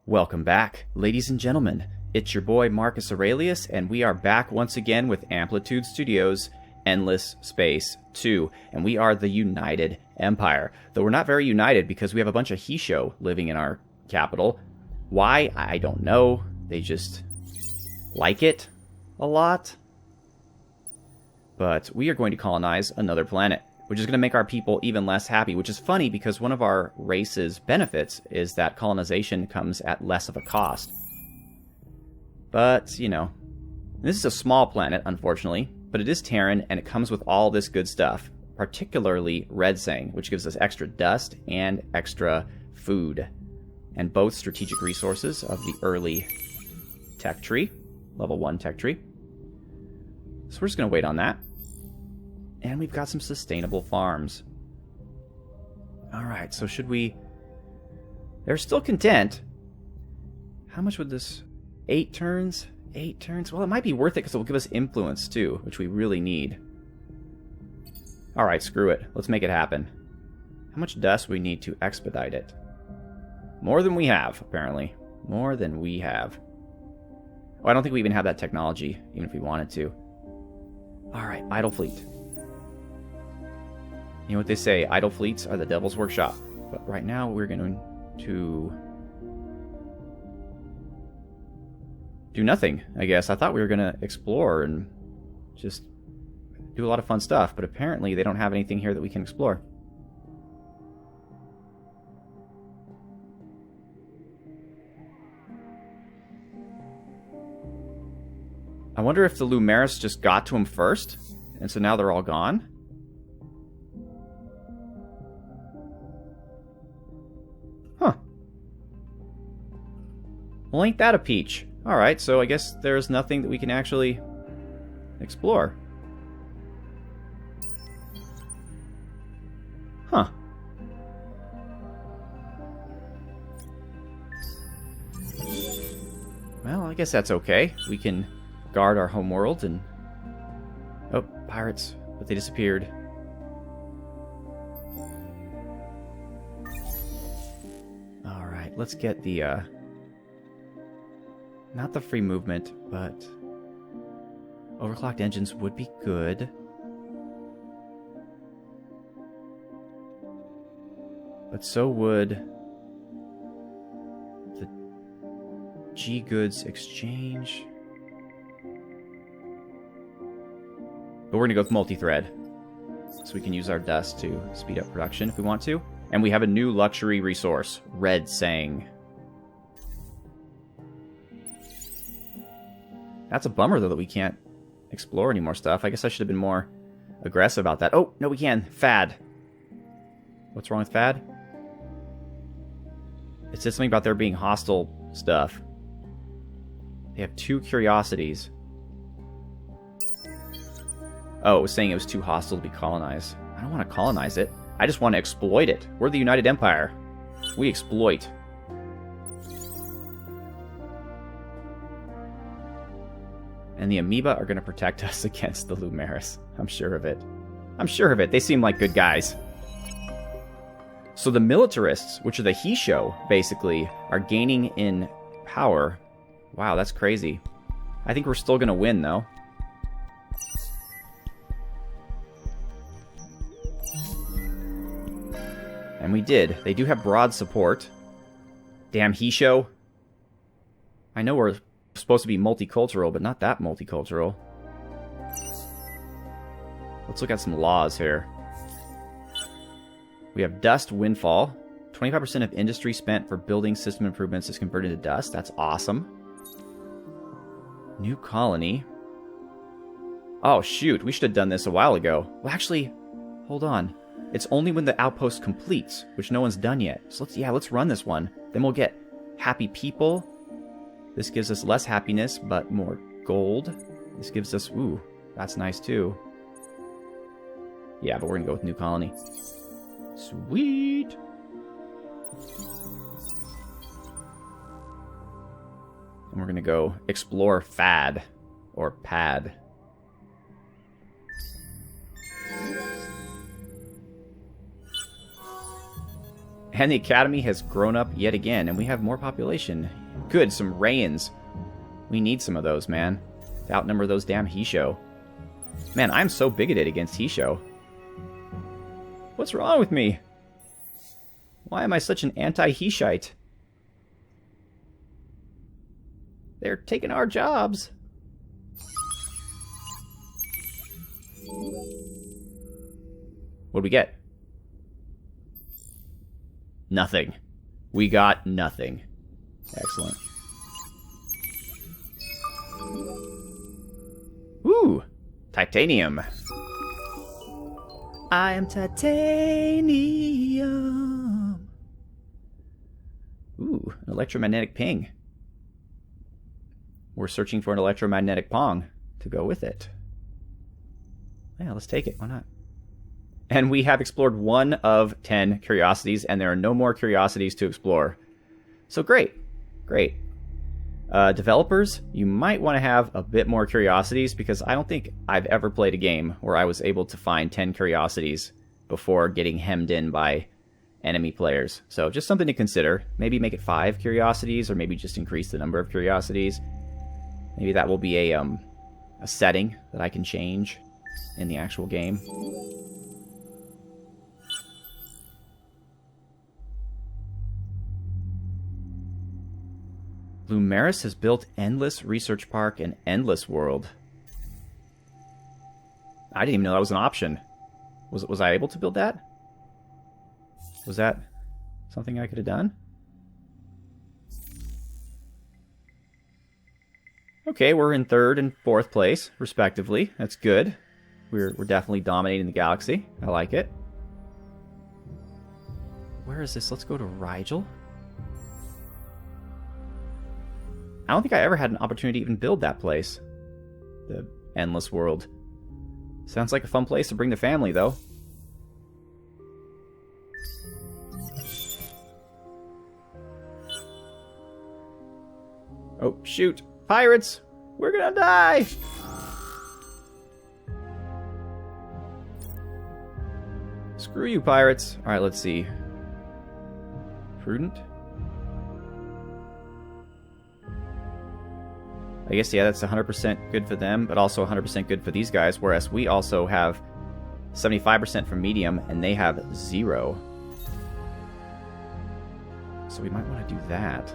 Welcome back, ladies and gentlemen. It's your boy Marcus Aurelius, and we are back once again with Amplitude Studios' Endless Space 2, and we are the United Empire. Though we're not very united because we have a bunch of Hisho living in our capital. Why? I don't know. They just like it a lot. But we are going to colonize another planet, which is going to make our people even less happy, which is funny because one of our race's benefits is that colonization comes at less of a cost. But, you know, this is a small planet, unfortunately, but it is Taryn, and it comes with all this good stuff, particularly red sang, which gives us extra dust and extra food, and both strategic resources of the early tech tree, level 1 tech tree. So we're just going to wait on that. And we've got some sustainable farms. Alright, so should we... They're still content. How much would this... 8 turns? 8 turns? Well, it might be worth it because it will give us influence too, which we really need. Alright, screw it. Let's make it happen. How much dust do we need to expedite it? More than we have, apparently. More than we have. Oh, I don't think we even have that technology, even if we wanted to. Alright, idle fleet. You know what they say, idle fleets are the devil's workshop. But right now we're going to do nothing, I guess. I thought we were going to explore and just do a lot of fun stuff, but apparently they don't have anything here that we can explore. I wonder if the Lumeris just got to him first, and so now they're all gone? Huh. Well, ain't that a peach? Alright, so I guess there's nothing that we can actually explore. Huh. Well, I guess that's okay. We can guard our homeworld and... Oh, pirates. But they disappeared. Alright, let's get the, not the free movement, but... Overclocked engines would be good. But so would... the G-Goods exchange... But we're going to go with multi-thread. So we can use our dust to speed up production if we want to. And we have a new luxury resource. Red sang. That's a bummer, though, that we can't explore any more stuff. I guess I should have been more aggressive about that. Oh, no, we can. Fad. What's wrong with Fad? It said something about there being hostile stuff. They have 2 curiosities. Oh, it was saying it was too hostile to be colonized. I don't want to colonize it. I just want to exploit it. We're the United Empire. We exploit. And the amoeba are going to protect us against the Lumeris. I'm sure of it. I'm sure of it. They seem like good guys. So the militarists, which are the Hisho, basically, are gaining in power. Wow, that's crazy. I think we're still going to win, though. And we did. They do have broad support. Damn Hisho. I know we're supposed to be multicultural, but not that multicultural. Let's look at some laws here. We have dust windfall. 25% of industry spent for building system improvements is converted to dust. That's awesome. New colony. Oh, shoot. We should have done this a while ago. Well, actually, hold on. It's only when the outpost completes, which no one's done yet. So let's run this one. Then we'll get happy people. This gives us less happiness, but more gold. This gives us... Ooh, that's nice too. Yeah, but we're going to go with new colony. Sweet! And we're going to go explore Fad. Or Pad. And the Academy has grown up yet again, and we have more population. Good, some Rayans. We need some of those, man. To outnumber those damn Hisho. Man, I'm so bigoted against Hisho. What's wrong with me? Why am I such an anti-Hishite? They're taking our jobs. What'd we get? Nothing. We got nothing. Excellent. Ooh! Titanium. I am titanium. Ooh, an electromagnetic ping. We're searching for an electromagnetic pong to go with it. Yeah, let's take it. Why not? And we have explored 1 of 10 curiosities, and there are no more curiosities to explore. So great. Great. Developers, you might want to have a bit more curiosities, because I don't think I've ever played a game where I was able to find 10 curiosities before getting hemmed in by enemy players. So just something to consider. Maybe make it 5 curiosities, or maybe just increase the number of curiosities. Maybe that will be a setting that I can change in the actual game. Lumeris has built Endless Research Park and Endless World. I didn't even know that was an option. Was I able to build that? Was that something I could have done? Okay, we're in 3rd and 4th place, respectively. That's good. We're definitely dominating the galaxy. I like it. Where is this? Let's go to Rigel. I don't think I ever had an opportunity to even build that place. The Endless World. Sounds like a fun place to bring the family, though. Oh, shoot. Pirates! We're gonna die! Screw you, pirates. Alright, let's see. Prudent? I guess, yeah, that's 100% good for them, but also 100% good for these guys, whereas we also have 75% for medium, and they have 0. So we might want to do that.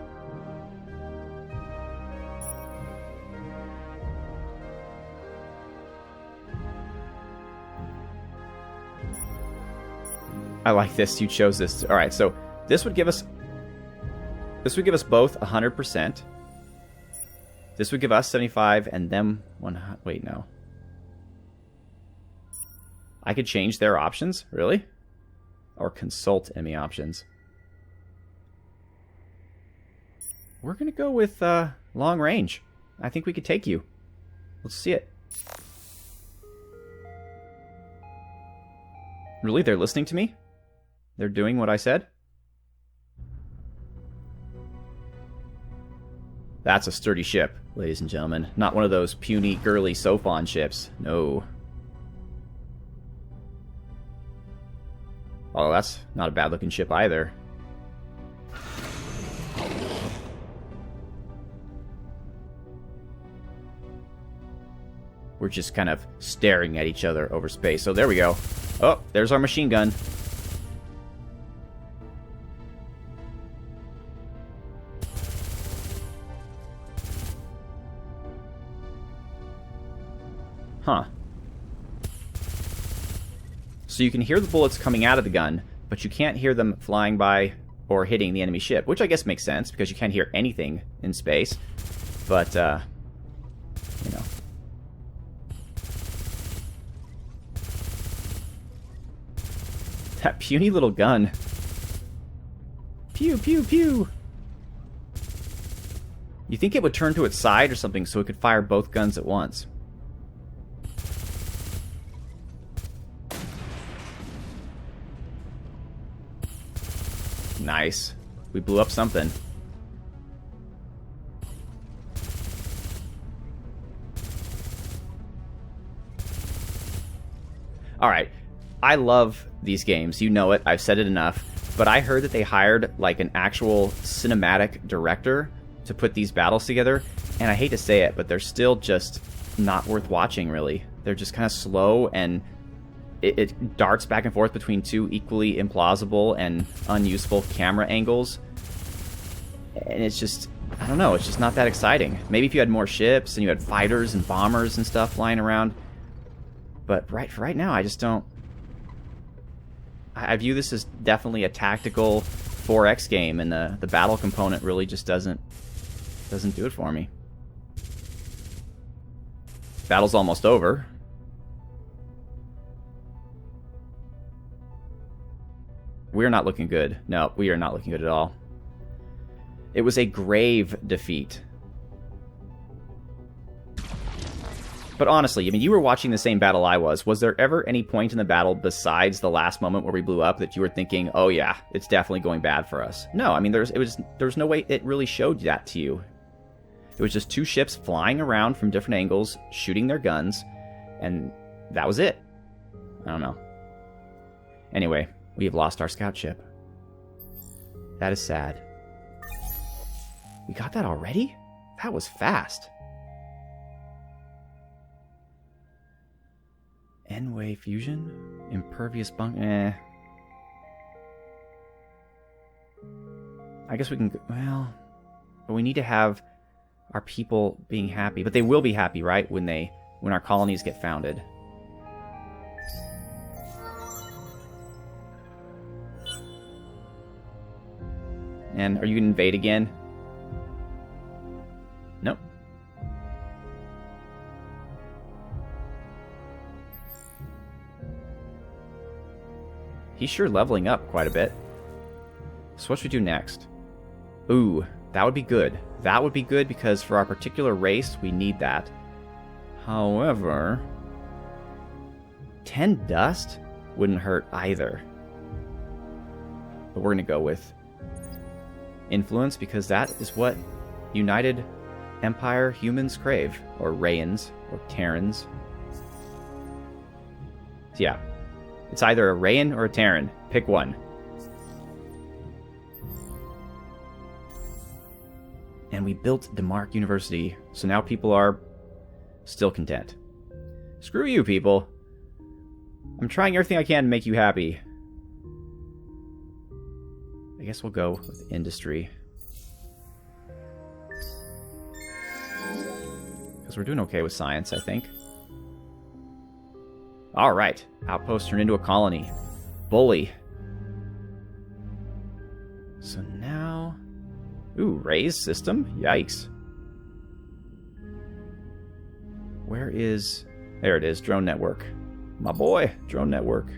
I like this. You chose this. All right, so this would give us both 100%. This would give us 75 and them 100. Wait, no. I could change their options, really? Or consult enemy options. We're going to go with long range. I think we could take you. Let's see it. Really? They're listening to me? They're doing what I said? That's a sturdy ship, ladies and gentlemen. Not one of those puny, girly Sophon ships. No. Oh, that's not a bad-looking ship either. We're just kind of staring at each other over space. So there we go. Oh, there's our machine gun. Huh. So you can hear the bullets coming out of the gun, but you can't hear them flying by or hitting the enemy ship, which I guess makes sense, because you can't hear anything in space. But, you know. That puny little gun. Pew, pew, pew. You think it would turn to its side or something so it could fire both guns at once. Nice. We blew up something. Alright. I love these games. You know it. I've said it enough. but I heard that they hired like an actual cinematic director to put these battles together, and I hate to say it, but they're still just not worth watching, really. They're just kind of slow, and it darts back and forth between two equally implausible and unuseful camera angles, and it's just, I don't know, it's just not that exciting. Maybe if you had more ships and you had fighters and bombers and stuff flying around, but right now I just don't. I view this as definitely a tactical 4X game, and the battle component really just doesn't do it for me. Battle's almost over. We're not looking good. No, we are not looking good at all. It was a grave defeat. But honestly, I mean, you were watching the same battle I was. Was there ever any point in the battle besides the last moment where we blew up that you were thinking, oh yeah, it's definitely going bad for us? No, I mean, there was no way it really showed that to you. It was just two ships flying around from different angles, shooting their guns, and that was it. I don't know. Anyway, we have lost our scout ship. That is sad. We got that already? That was fast. N-way fusion? Impervious bunk? I guess we can... Well... But we need to have our people being happy. But they will be happy, right? When our colonies get founded. And are you going to invade again? Nope. He's sure leveling up quite a bit. So what should we do next? Ooh, that would be good. That would be good because for our particular race, we need that. However, 10 dust wouldn't hurt either. But we're going to go with influence because that is what United Empire humans crave. Or Rayans, or Tarryns. So yeah. It's either a Rayan or a Taryn. Pick one. And we built Demark University, so now people are still content. Screw you, people. I'm trying everything I can to make you happy. I guess we'll go with industry. Because we're doing okay with science, I think. Alright, outpost turned into a colony. Bully. So now... Ooh, raise system? Yikes. Where is... There it is, drone network. My boy, drone network.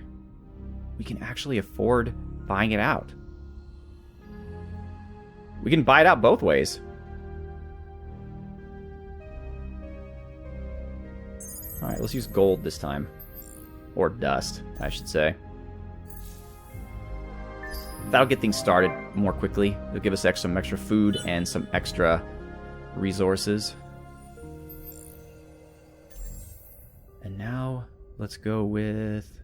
We can actually afford buying it out. We can buy it out both ways. Alright, let's use gold this time. Or dust, I should say. That'll get things started more quickly. It'll give us some extra food and some extra resources. And now, let's go with...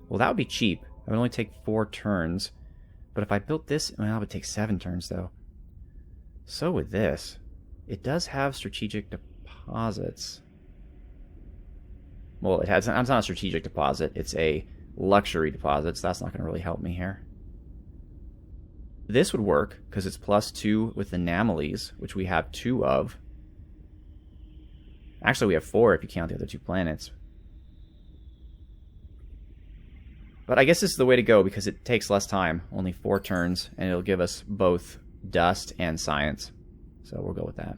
Well, that would be cheap. It would only take 4 turns. But if I built this... Well, it would take 7 turns, though. So with this, it does have strategic deposits. Well, it's not a strategic deposit. It's a luxury deposit, so that's not going to really help me here. This would work, because it's +2 with anomalies, which we have 2 of. Actually, we have 4 if you count the other 2 planets. But I guess this is the way to go, because it takes less time. Only 4 turns, and it'll give us both dust and science. So we'll go with that.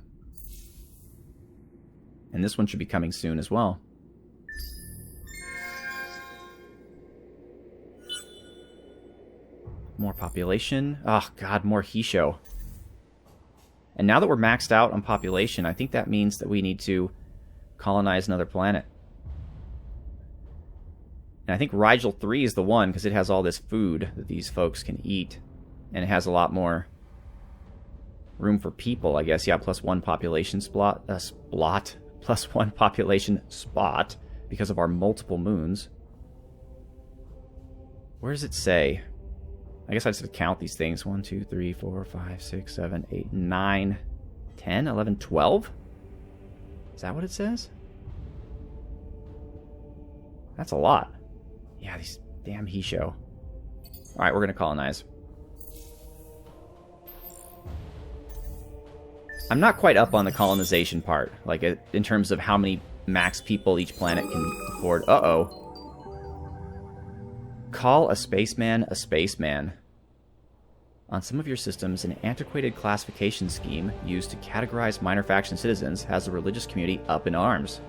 And this one should be coming soon as well. More population. Oh, God, more Hisho. And now that we're maxed out on population, I think that means that we need to colonize another planet. And I think Rigel 3 is the one, because it has all this food that these folks can eat. And it has a lot more room for people, I guess. Yeah, +1 population +1 population spot, because of our multiple moons. Where does it say? I guess I just have to count these things. 1, 2, 3, 4, 5, 6, 7, 8, 9, 10, 11, 12? Is that what it says? That's a lot. Yeah, these damn Hisho. Alright, we're going to colonize. I'm not quite up on the colonization part, like in terms of how many max people each planet can afford. Uh-oh. Call a spaceman a spaceman. On some of your systems, an antiquated classification scheme used to categorize minor faction citizens has the religious community up in arms.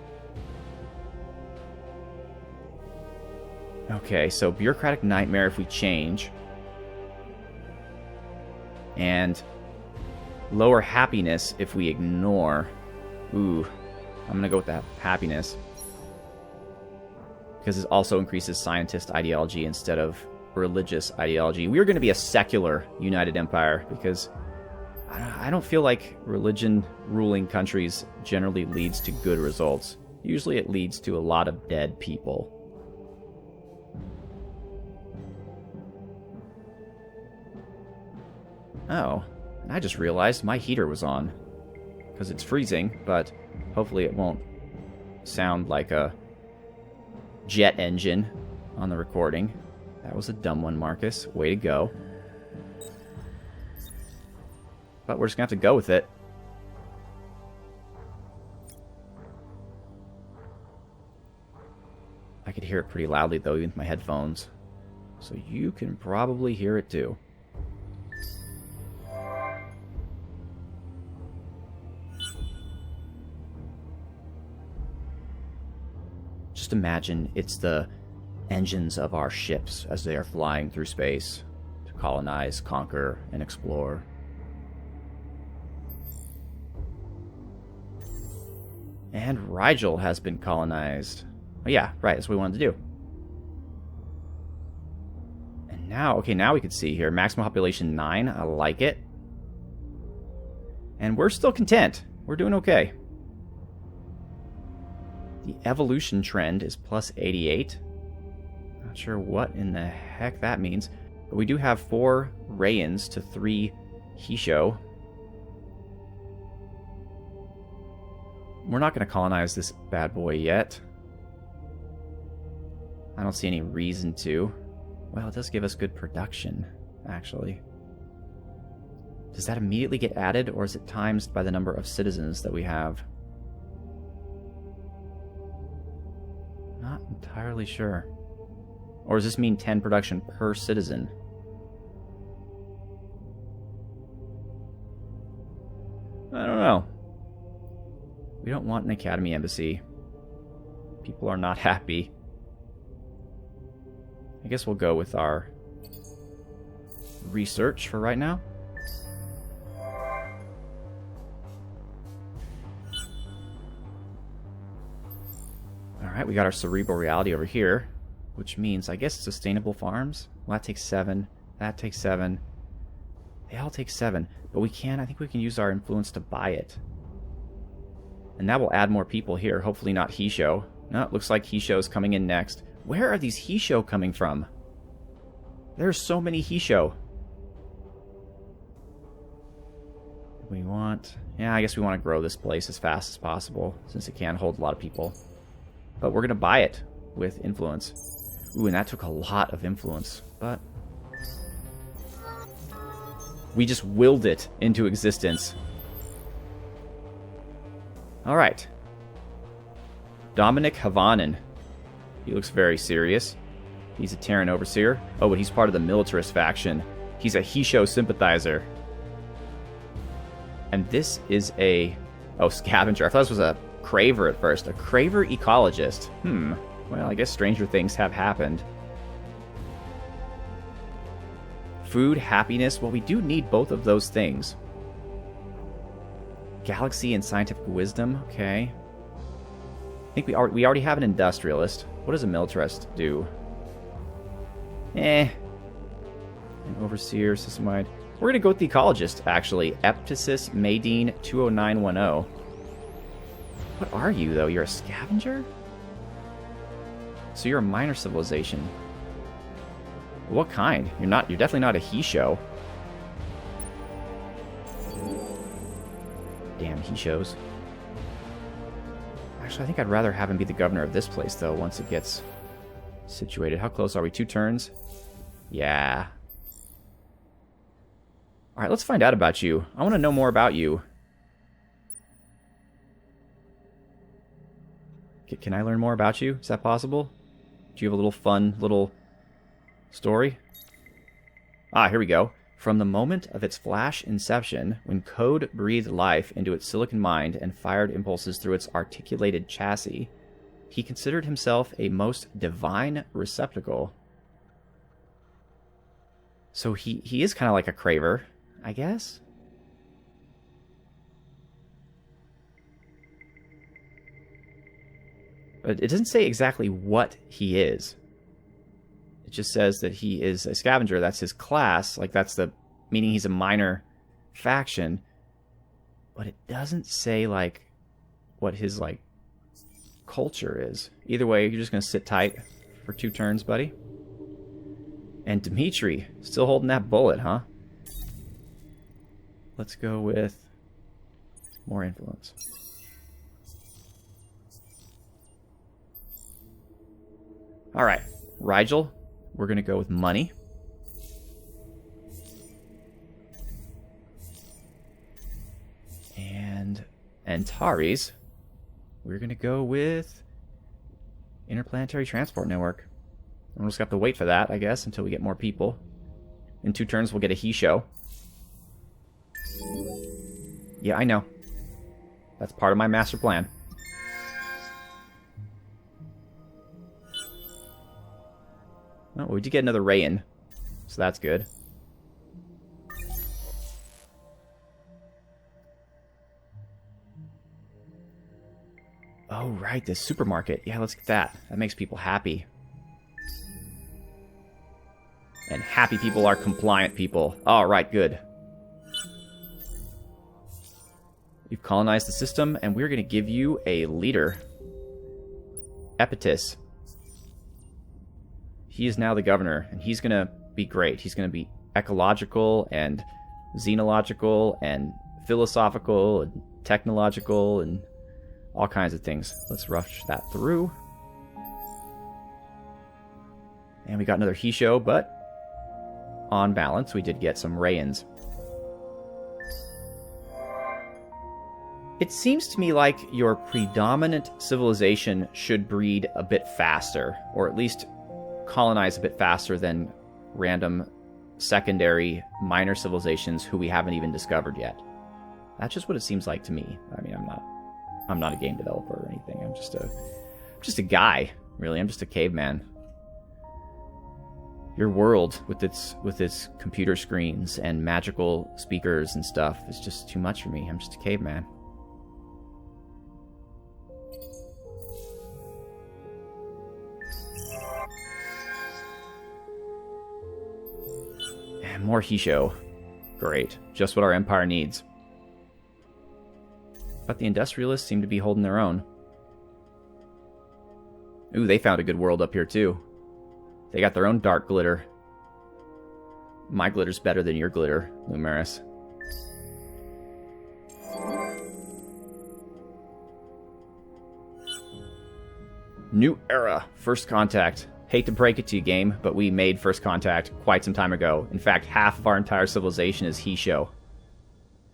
Okay, so bureaucratic nightmare if we change. And lower happiness if we ignore. Ooh, I'm gonna go with that happiness. Because it also increases scientist ideology instead of religious ideology. We're going to be a secular United Empire because I don't feel like religion ruling countries generally leads to good results. Usually it leads to a lot of dead people. Oh, and I just realized my heater was on. Because it's freezing, but hopefully it won't sound like a jet engine on the recording. That was a dumb one, Marcus. Way to go. But we're just going to have to go with it. I could hear it pretty loudly, though, even with my headphones. So you can probably hear it, too. Just imagine it's the engines of our ships as they are flying through space to colonize, conquer, and explore. And Rigel has been colonized. Oh yeah, right, that's what we wanted to do. And now, okay, now we can see here, maximum population 9, I like it. And we're still content. We're doing okay. The evolution trend is plus 88. Not sure what in the heck that means. But we do have 4 Rayans to 3 Hisho. We're not going to colonize this bad boy yet. I don't see any reason to. Well, it does give us good production, actually. Does that immediately get added, or is it times by the number of citizens that we have? Not entirely sure. Or does this mean 10 production per citizen? I don't know. We don't want an academy embassy. People are not happy. I guess we'll go with our research for right now. Alright, we got our cerebral reality over here. Which means, I guess, sustainable farms. Well, that takes 7. That takes 7. They all take 7. But we can, I think we can use our influence to buy it. And that will add more people here. Hopefully not Hisho. No, it looks like Hisho is coming in next. Where are these Hisho coming from? There's so many Hisho. We want... Yeah, I guess we want to grow this place as fast as possible, since it can hold a lot of people. But we're going to buy it with influence. Ooh, and that took a lot of influence, but we just willed it into existence. Alright. Dominic Havanen. He looks very serious. He's a Taryn overseer. Oh, but he's part of the militarist faction. He's a Hisho sympathizer. And this is a... Oh, scavenger. I thought this was a craver at first. A craver ecologist. Well, I guess stranger things have happened. Food, happiness. Well, we do need both of those things. Galaxy and scientific wisdom. Okay. I think we already have an industrialist. What does a militarist do? An overseer, system-wide. We're going to go with the ecologist, actually. Eptisis Maydeen 20910. What are you, though? You're a scavenger? So you're a minor civilization. What kind? You're definitely not a he show. Damn he shows. Actually, I think I'd rather have him be the governor of this place, though, once it gets situated. How close are we? 2 turns? Yeah. Alright, let's find out about you. I want to know more about you. Can I learn more about you? Is that possible? Do you have a little fun little story? Ah, here we go. From the moment of its flash inception, when code breathed life into its silicon mind and fired impulses through its articulated chassis, he considered himself a most divine receptacle. So he is kind of like a craver, I guess? But it doesn't say exactly what he is. It just says that he is a scavenger. That's his class. Like, that's the... meaning he's a minor faction. But it doesn't say, like, what his, like, culture is. Either way, you're just going to sit tight for 2 turns, buddy. And Dimitri, still holding that bullet, huh? Let's go with more influence. Alright, Rigel, we're going to go with money. And Antares, we're going to go with interplanetary transport network. We'll just have to wait for that, I guess, until we get more people. In 2 turns, we'll get a he show. Yeah, I know. That's part of my master plan. Oh, we did get another Rayan, so that's good. Oh, right, this supermarket. Yeah, let's get that. That makes people happy. And happy people are compliant people. All right, good. You've colonized the system, and we're going to give you a leader. Epitus. He is now the governor, and he's going to be great. He's going to be ecological and xenological and philosophical and technological and all kinds of things. Let's rush that through. And we got another he show, but on balance, we did get some Rayans. It seems to me like your predominant civilization should breed a bit faster, or at least colonize a bit faster than random secondary minor civilizations who we haven't even discovered yet. That's just what it seems like to me. I mean, I'm not a game developer or anything. I'm just a guy, really. I'm just a caveman. Your world with its computer screens and magical speakers and stuff is just too much for me. I'm just a caveman. And more he show. Great. Just what our empire needs. But the industrialists seem to be holding their own. Ooh, they found a good world up here too. They got their own dark glitter. My glitter's better than your glitter, Lumeris. New era. First contact. Hate to break it to you, game, but we made first contact quite some time ago. In fact, half of our entire civilization is he show.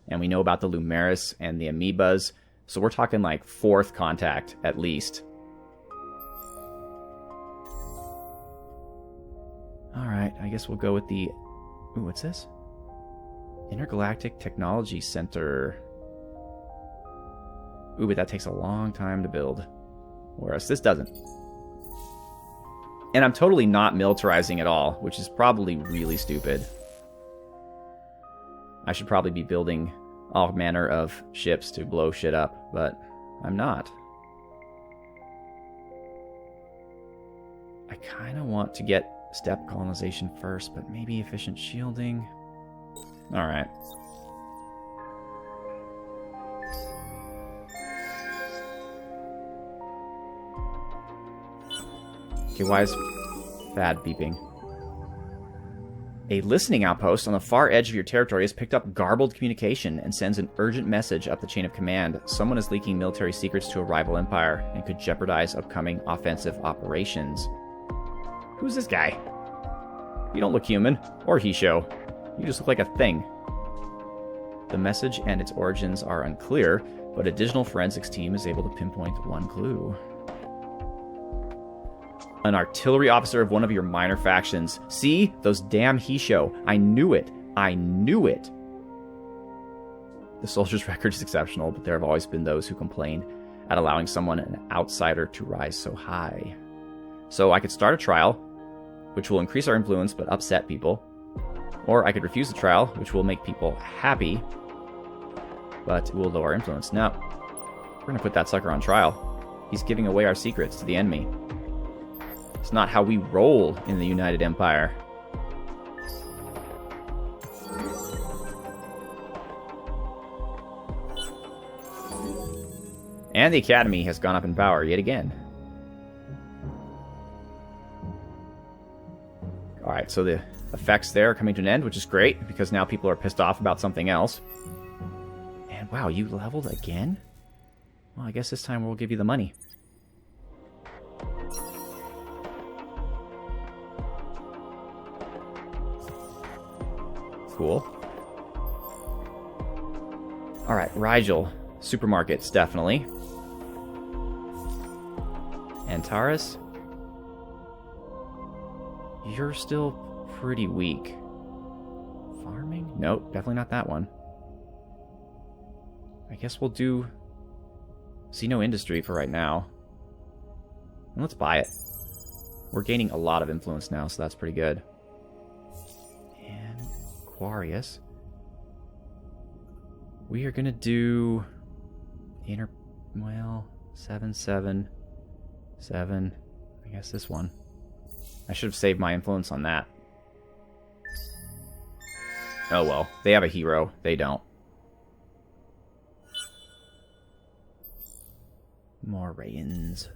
And we know about the Lumeris and the amoebas, so we're talking like 4th contact at least. Alright, I guess we'll go with the... Ooh, what's this? Intergalactic Technology Center. Ooh, but that takes a long time to build. Whereas this doesn't. And I'm totally not militarizing at all, which is probably really stupid. I should probably be building all manner of ships to blow shit up, but I'm not. I kind of want to get step colonization first, but maybe efficient shielding. Alright. Okay, why is Fad beeping? A listening outpost on the far edge of your territory has picked up garbled communication and sends an urgent message up the chain of command. Someone is leaking military secrets to a rival empire and could jeopardize upcoming offensive operations. Who's this guy? You don't look human, or he show. You just look like a thing. The message and its origins are unclear, but a digital forensics team is able to pinpoint one clue. An artillery officer of one of your minor factions. See? Those damn he show. I knew it. I knew it. The soldier's record is exceptional, but there have always been those who complain at allowing someone, an outsider, to rise so high. So I could start a trial, which will increase our influence but upset people. Or I could refuse the trial, which will make people happy, but it will lower our influence. No. We're going to put that sucker on trial. He's giving away our secrets to the enemy. It's not how we roll in the United Empire. And the Academy has gone up in power yet again. Alright, so the effects there are coming to an end, which is great, because now people are pissed off about something else. And wow, you leveled again? Well, I guess this time we'll give you the money. Cool. Alright, Rigel. Supermarkets, definitely. Antares? You're still pretty weak. Farming? Nope, definitely not that one. I guess we'll do Xeno Industry for right now. And let's buy it. We're gaining a lot of influence now, so that's pretty good. And Aquarius. We are gonna do well, 7, 7, 7. I guess this one. I should have saved my influence on that. Oh well, they have a hero. They don't. More Rayans.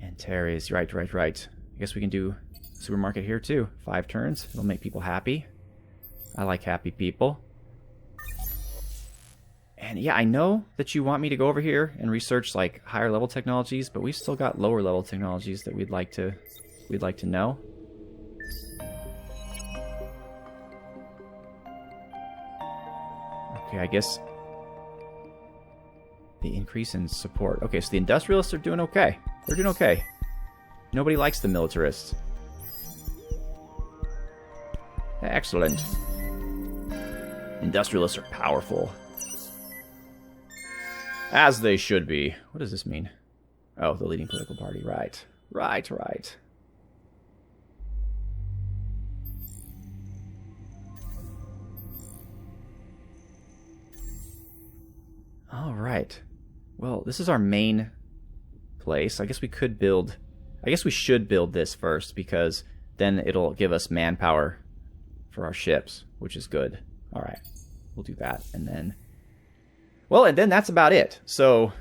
And Terry's right. I guess we can do supermarket here too. 5 turns. It'll make people happy. I like happy people. And yeah, I know that you want me to go over here and research like higher level technologies, but we've still got lower level technologies that we'd like to know. Okay, I guess the increase in support. Okay, so the industrialists are doing okay. They're doing okay. Nobody likes the militarists. Excellent. Industrialists are powerful. As they should be. What does this mean? Oh, the leading political party. Right. Right. All right. Well, this is our main place. I guess we should build this first, because then it'll give us manpower for our ships, which is good. All right. We'll do that, and then... Well, and then that's about it. So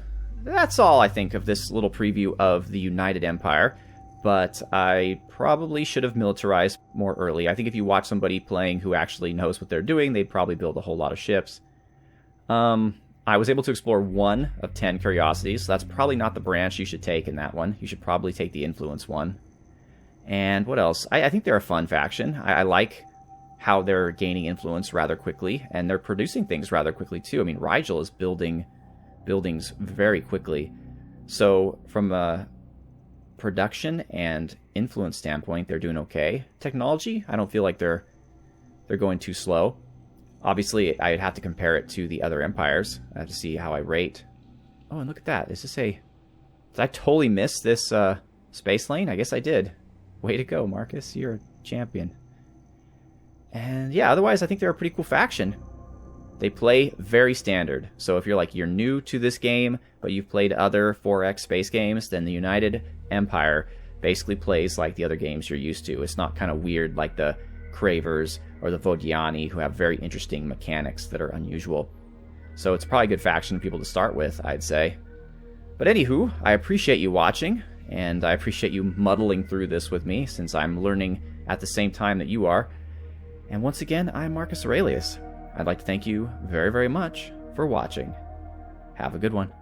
that's all I think of this little preview of the United Empire. But I probably should have militarized more early. I think if you watch somebody playing who actually knows what they're doing, they'd probably build a whole lot of ships. I was able to explore 1 of 10 curiosities, so that's probably not the branch you should take in that one. You should probably take the influence one. And what else? I think they're a fun faction. I like how they're gaining influence rather quickly, and they're producing things rather quickly too. I mean, Rigel is building buildings very quickly. So from a production and influence standpoint, they're doing okay. Technology, I don't feel like they're going too slow. Obviously, I'd have to compare it to the other empires. I have to see how I rate. Oh, and look at that. Did I totally miss this space lane? I guess I did. Way to go, Marcus. You're a champion. And yeah, otherwise, I think they're a pretty cool faction. They play very standard. So if you're new to this game, but you've played other 4X space games, then the United Empire basically plays like the other games you're used to. It's not kind of weird like the Cravers or the Vodiani, who have very interesting mechanics that are unusual. So it's probably a good faction of people to start with, I'd say. But anywho, I appreciate you watching, and I appreciate you muddling through this with me, since I'm learning at the same time that you are. And once again, I'm Marcus Aurelius. I'd like to thank you very, very much for watching. Have a good one.